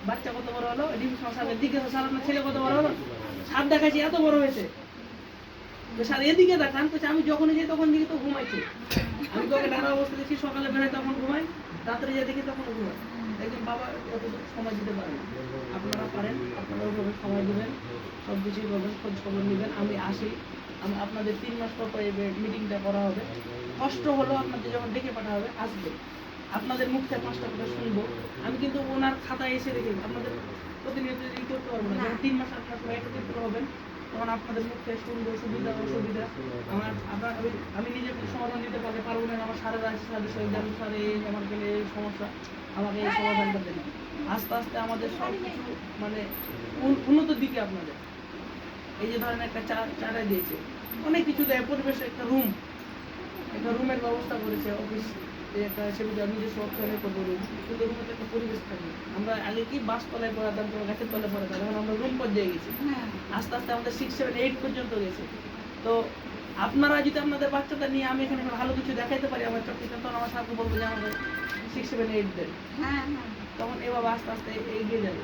বাচ্চা কত বড় হলো, ডিম সামনে দিকে স্যার আপনার ছেলে কত বড় হলো, সাপ দেখাচ্ছি এত বড় হয়েছে। তো স্যার এদিকে দেখান, তো আমি যখনই যাই তখন দেখি তো ঘুমাইছে। আমি তোকে ডানা অবস্থা দেখি, সকালে বেরোয় তখন ঘুমাই, রাত্রে যাই দেখি তখন ঘুমাই। একজন বাবা এত সময় দিতে পারে না। আপনারা পারেন, আপনারা ওইভাবে সময় দেবেন, সব কিছুই করবেন, খোঁজ খবর নেবেন। আমি আসি, আমি আপনাদের 3 মাস পর এই মিটিংটা করা হবে। কষ্ট হলো আপনাদের যখন ডেকে পাঠা হবে, আসবে, আপনাদের মুখ থেকে 5টা কথা শুনবো। আমি কিন্তু ওনার খাতায় এসে দেখি আপনাদের প্রতিনিয়ত ই করতে পারবো না। যখন 3 মাস আপনার সবাই একত্রিত হবেন, তখন আপনাদের মুখ থেকে শুনবো সুবিধা অসুবিধা। আমি নিজে সমাধান দিতে পারবো না। আমার সারেরা আছে, স্যারের সঙ্গে স্যারে আমার গেলে সমস্যা, আমাকে এই সমাধানটা দেন। আস্তে আস্তে আমাদের সব কিছু মানে উন্নতির দিকে আপনাদের এই যে ধরেন একটা চারাই দিয়েছে, অনেক কিছু দেয়, পরিবেশ, একটা রুমের ব্যবস্থা করেছে অফিস, একটা সেটা নিজস্ব অর্থনে করবো রুম, কিন্তু রুমের একটা পরিবেশ থাকে। আমরা আগে কি বাস তলায় পড়াতাম, তোমার গাছের তলায় পড়াতাম, এখন আমরা রুম পর্যায়ে গেছি, আস্তে আস্তে আমাদের 6, 7, 8 পর্যন্ত গেছে। তো আপনারা যদি আপনাদের বাচ্চাটা নিয়ে আমি এখানে ভালো কিছু দেখাইতে পারি আমার চোখে, তখন আমার সাথে বলবো যে আমাদের 6, 7, 8 দেন, তখন এভাবে আস্তে আস্তে এগিয়ে যাবে।